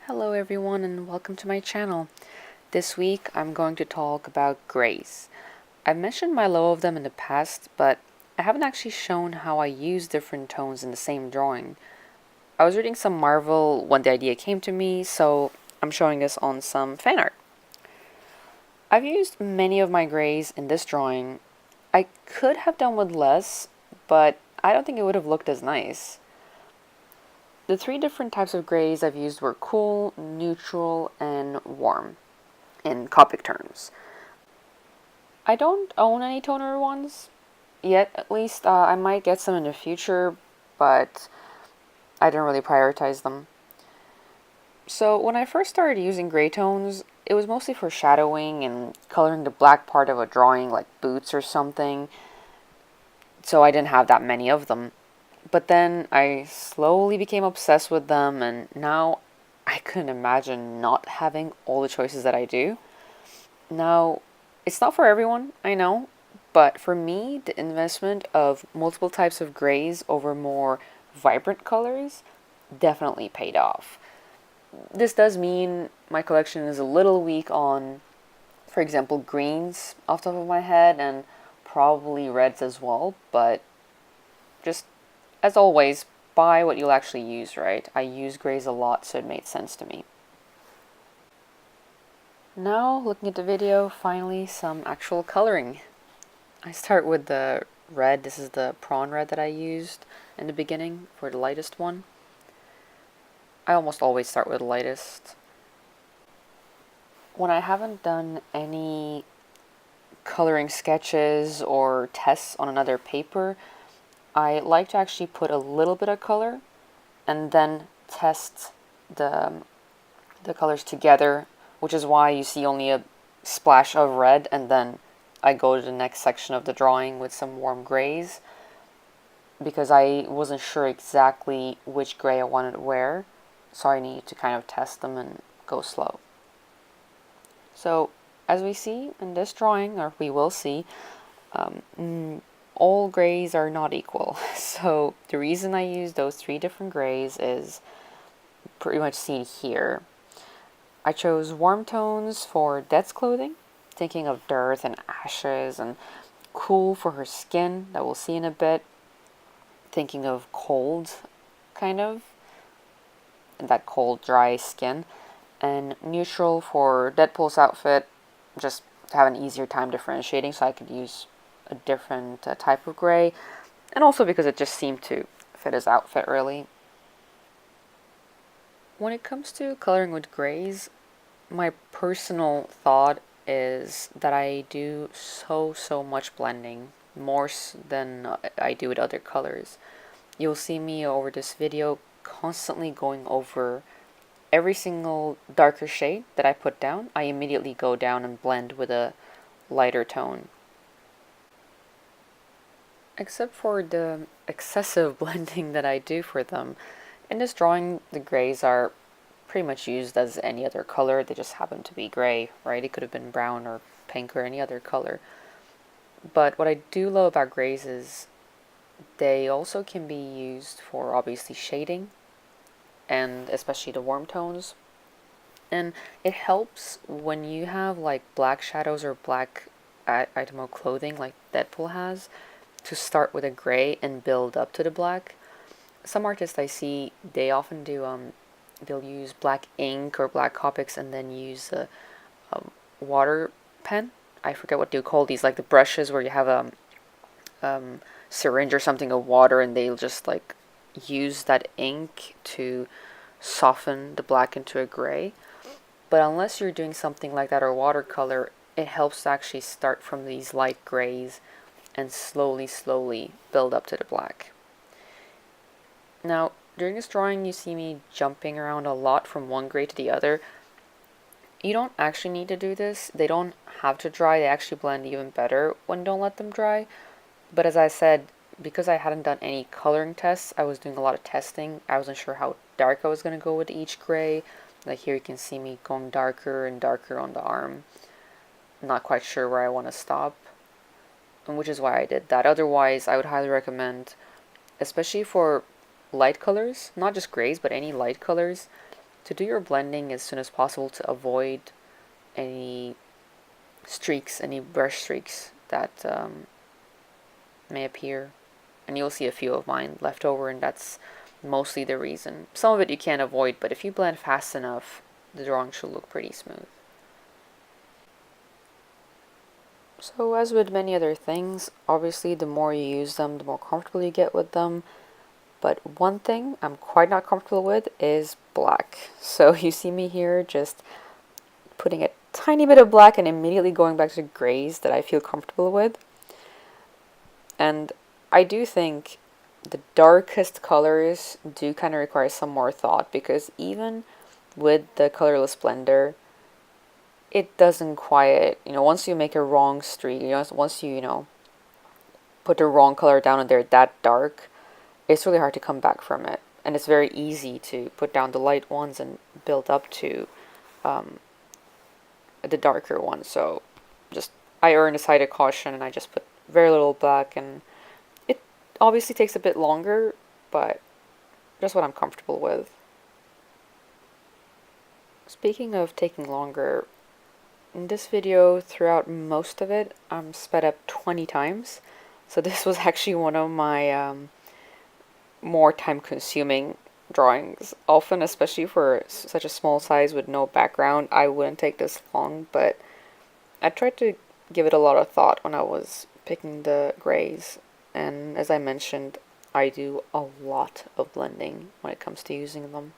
Hello everyone and welcome to my channel. This week I'm going to talk about grays. I've mentioned my love of them in the past, but I haven't actually shown how I use different tones in the same drawing. I was reading some Marvel when the idea came to me, so I'm showing this on some fan art. I've used many of my grays in this drawing. I could have done with less, but I don't think it would have looked as nice. The three different types of grays I've used were cool, neutral, and warm in Copic terms. I don't own any toner ones yet, at least. I might get some in the future, but I didn't really prioritize them. So when I first started using gray tones, it was mostly for shadowing and coloring the black part of a drawing like boots or something, so I didn't have that many of them. But then I slowly became obsessed with them, and now I couldn't imagine not having all the choices that I do. Now, it's not for everyone, I know, but for me, the investment of multiple types of grays over more vibrant colors definitely paid off. This does mean my collection is a little weak on, for example, greens off the top of my head, and probably reds as well, but just as always, buy what you'll actually use, right? I use grays a lot, so it made sense to me. Now, looking at the video, finally some actual coloring. I start with the red. This is the prawn red that I used in the beginning for the lightest one. I almost always start with the lightest. When I haven't done any coloring sketches or tests on another paper, I like to actually put a little bit of color and then test the colors together, which is why you see only a splash of red, and then I go to the next section of the drawing with some warm grays, because I wasn't sure exactly which gray I wanted where, so I need to kind of test them and go slow. So as we see in this drawing, or we will see, all grays are not equal. So the reason I use those three different grays is pretty much seen here. I chose warm tones for Death's clothing, thinking of dirt and ashes, and cool for her skin, that we'll see in a bit, thinking of cold, kind of, that cold, dry skin, and neutral for Deadpool's outfit, just to have an easier time differentiating, so I could use a different type of gray, and also because it just seemed to fit his outfit really. When it comes to coloring with grays, my personal thought is that I do so much blending, more than I do with other colors. You'll see me over this video constantly going over every single darker shade that I put down. I immediately go down and blend with a lighter tone. Except for the excessive blending that I do for them. In this drawing, the grays are pretty much used as any other color. They just happen to be gray, right? It could have been brown or pink or any other color. But what I do love about grays is they also can be used for obviously shading, and especially the warm tones. And it helps when you have like black shadows or black item of clothing like Deadpool has, to start with a gray and build up to the black. Some artists I see, they often do, they'll use black ink or black Copics and then use a water pen. I forget what they call these, like the brushes where you have a syringe or something of water, and they'll just like use that ink to soften the black into a gray. But unless you're doing something like that or watercolor, it helps to actually start from these light grays and slowly build up to the black. Now, during this drawing, you see me jumping around a lot from one gray to the other. You don't actually need to do this. They don't have to dry. They actually blend even better when you don't let them dry. But as I said, because I hadn't done any coloring tests, I was doing a lot of testing. I wasn't sure how dark I was going to go with each gray. Like here you can see me going darker and darker on the arm. Not quite sure where I want to stop, and which is why I did that. Otherwise, I would highly recommend, especially for light colors, not just grays, but any light colors, to do your blending as soon as possible to avoid any streaks, any brush streaks that may appear. And you'll see a few of mine left over, and that's mostly the reason. Some of it you can't avoid, but if you blend fast enough, the drawing should look pretty smooth. So as with many other things, obviously the more you use them, the more comfortable you get with them. But one thing I'm quite not comfortable with is black. So you see me here just putting a tiny bit of black and immediately going back to grays that I feel comfortable with. And I do think the darkest colors do kind of require some more thought, because even with the colorless blender, it doesn't quite, once you make a wrong streak, once you, put the wrong color down and they're that dark, it's really hard to come back from it. And it's very easy to put down the light ones and build up to the darker ones. So I err on the side of caution, and I just put very little black, and it obviously takes a bit longer, but just what I'm comfortable with. Speaking of taking longer, in this video, throughout most of it, I'm sped up 20 times. So this was actually one of my more time-consuming drawings. Often, especially for such a small size with no background, I wouldn't take this long, but I tried to give it a lot of thought when I was picking the grays. And as I mentioned, I do a lot of blending when it comes to using them.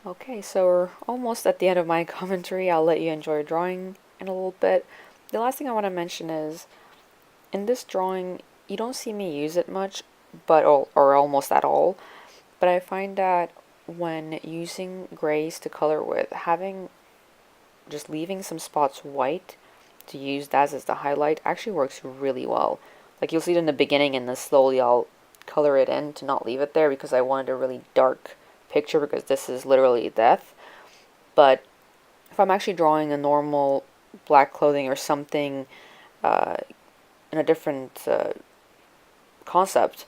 Okay, so we're almost at the end of my commentary. I'll let you enjoy drawing in a little bit. The last thing I want to mention is, in this drawing, you don't see me use it much, or almost at all, but I find that when using grays to color with, just leaving some spots white to use that as the highlight actually works really well. Like, you'll see it in the beginning, and then slowly I'll color it in to not leave it there, because I wanted a really dark picture, because this is literally death. But if I'm actually drawing a normal black clothing or something in a different concept,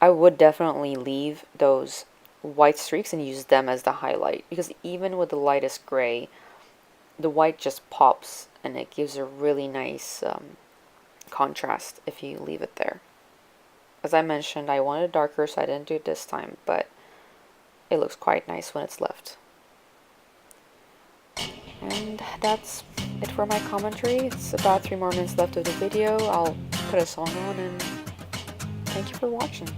I would definitely leave those white streaks and use them as the highlight, because even with the lightest gray, the white just pops and it gives a really nice contrast if you leave it there. As I mentioned, I wanted it darker, so I didn't do it this time, but it looks quite nice when it's left. And that's it for my commentary. It's about 3 more minutes left of the video. I'll put a song on, and thank you for watching.